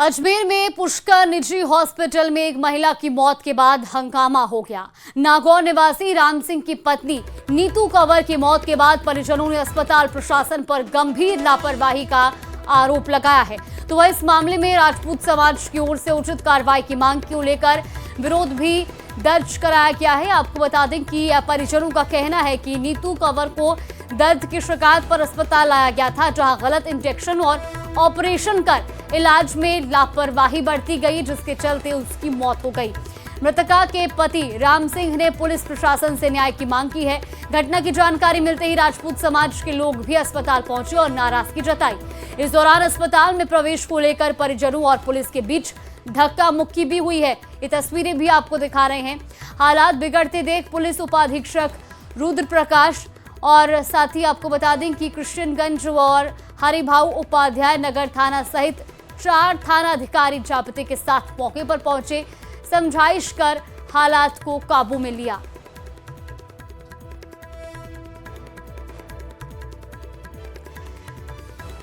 अजमेर में पुष्कर निजी हॉस्पिटल में एक महिला की मौत के बाद हंगामा हो गया। नागौर निवासी राम सिंह की पत्नी नीतू कंवर की मौत के बाद परिजनों ने अस्पताल प्रशासन पर गंभीर लापरवाही का आरोप लगाया है। तो वह इस मामले में राजपूत समाज की ओर से उचित कार्रवाई की मांग को लेकर विरोध भी दर्ज कराया गया है। आपको बता दें कि परिजनों का कहना है कि नीतू कंवर को दर्द की शिकायत पर अस्पताल लाया गया था, जहां गलत इंजेक्शन और ऑपरेशन कर इलाज में लापरवाही बरती गई, जिसके चलते उसकी मौत हो गई। मृतका के पति राम सिंह ने पुलिस प्रशासन से न्याय की मांग की है। घटना की जानकारी मिलते ही राजपूत समाज के लोग भी अस्पताल पहुंचे और नाराजगी जताई। इस दौरान अस्पताल में प्रवेश को लेकर परिजनों और पुलिस के बीच धक्का मुक्की भी हुई है। ये तस्वीरें भी आपको दिखा रहे हैं। हालात बिगड़ते देख पुलिस उपाधीक्षक रुद्र प्रकाश और साथ ही आपको बता दें कि कृष्णगंज और हरिभाऊ उपाध्याय नगर थाना सहित 4 थाना अधिकारी जाब्ते के साथ मौके पर पहुंचे, समझाइश कर हालात को काबू में लिया।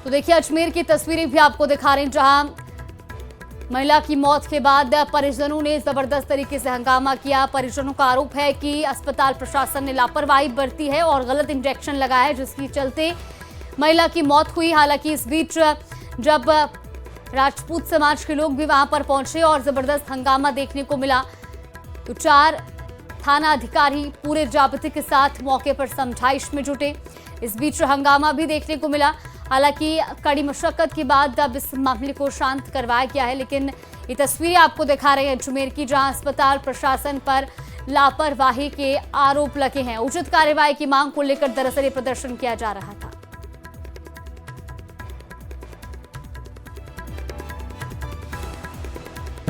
तो देखिए अजमेर की तस्वीरें भी आपको दिखा रहे हैं, जहां महिला की मौत के बाद परिजनों ने जबरदस्त तरीके से हंगामा किया। परिजनों का आरोप है कि अस्पताल प्रशासन ने लापरवाही बरती है और गलत इंजेक्शन लगाया है, जिसके चलते महिला की मौत हुई। हालांकि इस बीच जब राजपूत समाज के लोग भी वहां पर पहुंचे और जबरदस्त हंगामा देखने को मिला, तो 4 थाना अधिकारी पूरे जाब्ते के साथ मौके पर समझाइश में जुटे। इस बीच हंगामा भी देखने को मिला। हालांकि कड़ी मशक्कत के बाद अब इस मामले को शांत करवाया गया है, लेकिन ये तस्वीरें आपको दिखा रहे हैं अजमेर की, जहां अस्पताल प्रशासन पर लापरवाही के आरोप लगे हैं। उचित कार्रवाई की मांग को लेकर दरअसल ये प्रदर्शन किया जा रहा था।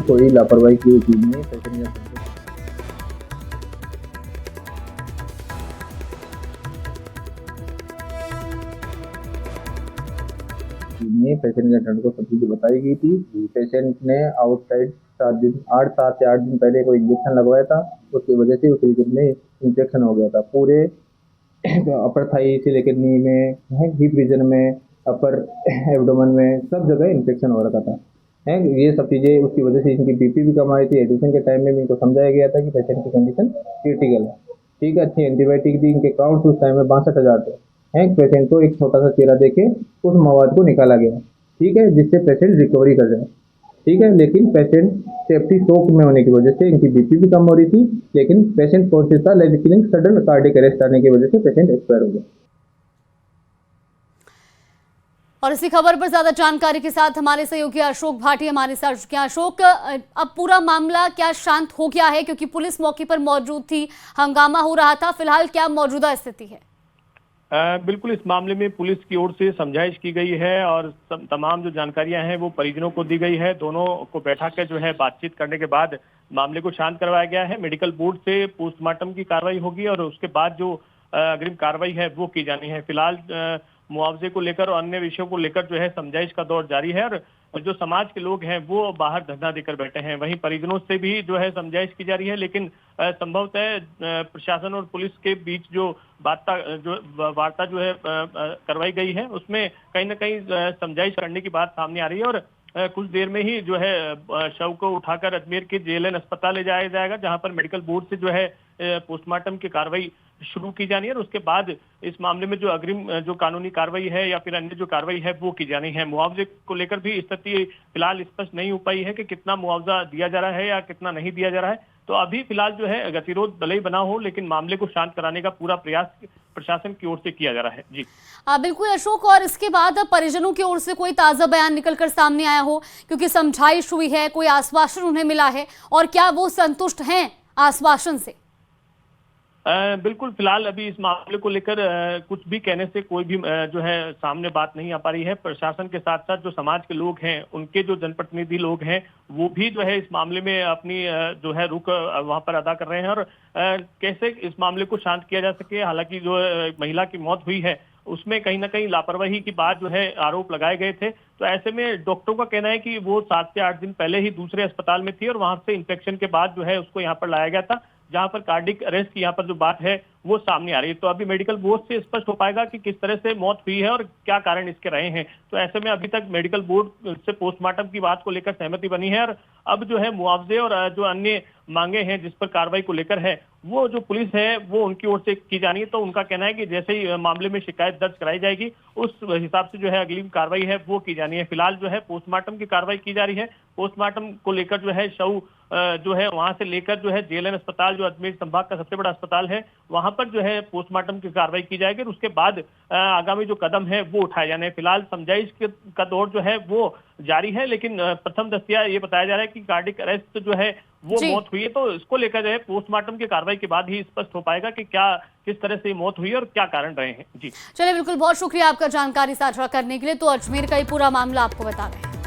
कोई लापरवाही की हुई चीज नहीं, पेशेंट के अटेंडेंट को सब चीजें बताई गई थी। पेशेंट ने आउटसाइड 8 से 8 दिन पहले कोई इंजेक्शन लगवाया था, उसकी वजह से उस रीजन में इंफेक्शन हो गया था। पूरे अपर थाई से लेकर नी में, हिप रीजन में, अपर एब्डोमेन में, सब जगह इंफेक्शन हो रखा था। ये सब चीजें उसकी वजह से इनकी बीपी भी कम आई थी। एडमिशन के टाइम में भी इनको समझाया गया था कि पेशेंट की कंडीशन क्रिटिकल है, ठीक है। अच्छी एंटीबायोटिक दी, इनके काउंट उस टाइम में 62,000 थे। पेशेंट को एक छोटा सा चेहरा देके उस मवाद को निकाला गया, ठीक है, जिससे पेशेंट रिकवरी कर जाए, ठीक है। लेकिन पेशेंट सेफ्टी शॉक में होने की वजह से इनकी बीपी भी कम हो रही थी, लेकिन पेशेंट कॉन्शियस था, लेकिन सडन कार्डियक अरेस्ट आने की वजह से पेशेंट एक्सपायर हो गया। और इसी खबर पर ज्यादा जानकारी के साथ हमारे सहयोगी अशोक भाटी हमारे साथ चुके हैं। अशोक, अब पूरा मामला क्या शांत हो गया है? क्योंकि पुलिस मौके पर मौजूद थी, हंगामा हो रहा था। फिलहाल क्या मौजूदा स्थिति है? बिल्कुल, इस मामले में पुलिस की ओर से समझाइश की गई है और तमाम जो जानकारियां हैं वो परिजनों को दी गई है। दोनों को बैठा कर जो है बातचीत करने के बाद मामले को शांत करवाया गया है। मेडिकल बोर्ड से पोस्टमार्टम की कार्रवाई होगी और उसके बाद जो अग्रिम कार्रवाई है वो की जानी है। फिलहाल मुआवजे को लेकर और अन्य विषयों को लेकर जो है समझाइश का दौर जारी है और जो समाज के लोग हैं वो बाहर धरना देकर बैठे हैं। वहीं परिजनों से भी जो है समझाइश की जा रही है, लेकिन संभवतः प्रशासन और पुलिस के बीच जो वार्ता जो है करवाई गई है, उसमें कहीं ना कहीं समझाइश करने की बात सामने आ रही है और कुछ देर में ही जो है शव को उठाकर अजमेर के जेएलएन अस्पताल ले जाया जाएगा, जहां पर मेडिकल बोर्ड से जो है पोस्टमार्टम की कार्रवाई शुरू की जानी है और उसके बाद इस मामले में जो अग्रिम जो कानूनी कार्रवाई है या फिर अन्य जो कार्रवाई है वो की जानी है। मुआवजे को लेकर भी स्थिति फिलहाल स्पष्ट नहीं हो पाई है कि कितना मुआवजा दिया जा रहा है या कितना नहीं दिया जा रहा है। तो अभी फिलहाल जो है गतिरोध भले ही बना हो, लेकिन मामले को शांत कराने का पूरा प्रयास प्रशासन की ओर से किया जा रहा है। जी बिल्कुल अशोक, और इसके बाद परिजनों की ओर से कोई ताजा बयान निकलकर सामने आया हो? क्योंकि समझाइश हुई है, कोई आश्वासन उन्हें मिला है, और क्या वो संतुष्ट हैं आश्वासन से? बिल्कुल, फिलहाल अभी इस मामले को लेकर कुछ भी कहने से कोई भी जो है सामने बात नहीं आ पा रही है। प्रशासन के साथ साथ जो समाज के लोग हैं, उनके जो जनप्रतिनिधि लोग हैं, वो भी जो है इस मामले में अपनी जो है रुख वहां पर अदा कर रहे हैं और कैसे इस मामले को शांत किया जा सके। हालांकि जो महिला की मौत हुई है उसमें कहीं ना कहीं लापरवाही की बात जो है आरोप लगाए गए थे, तो ऐसे में डॉक्टरों का कहना है कि वो 7 से 8 दिन पहले ही दूसरे अस्पताल में थी और वहां से इंफेक्शन के बाद जो है उसको यहाँ पर लाया गया था, जहां पर कार्डिक अरेस्ट की यहाँ पर जो बात है वो सामने आ रही है। तो अभी मेडिकल बोर्ड से स्पष्ट हो पाएगा कि किस तरह से मौत हुई है और क्या कारण इसके रहे हैं। तो ऐसे में अभी तक मेडिकल बोर्ड से पोस्टमार्टम की बात को लेकर सहमति बनी है और अब जो है मुआवजे और जो अन्य मांगे हैं जिस पर कार्रवाई को लेकर है वो जो पुलिस है वो उनकी ओर से की जानी है। तो उनका कहना है कि जैसे ही मामले में शिकायत दर्ज कराई जाएगी उस हिसाब से जो है अगली कार्रवाई है वो की जानी है। फिलहाल जो है पोस्टमार्टम की कार्रवाई की जा रही है। पोस्टमार्टम को लेकर जो है शव जो है वहां से लेकर जो है जेएलएन अस्पताल जो अजमेर संभाग का सबसे बड़ा अस्पताल है वहां पर जो है पोस्टमार्टम की कार्रवाई की जाएगी और उसके बाद आगामी जो कदम है वो उठाए जाने हैं। फिलहाल समझाइश का दौर जो है वो जारी है, लेकिन प्रथम दृष्टया ये बताया जा रहा है कि कार्डियक अरेस्ट जो है वो मौत हुई है। तो इसको लेकर जो है पोस्टमार्टम की कार्रवाई के बाद ही स्पष्ट हो पाएगा कि क्या किस तरह से मौत हुई है और क्या कारण रहे हैं। जी चलिए, बिल्कुल, बहुत शुक्रिया आपका जानकारी साझा करने के लिए। तो अजमेर का ये पूरा मामला आपको बता रहे हैं।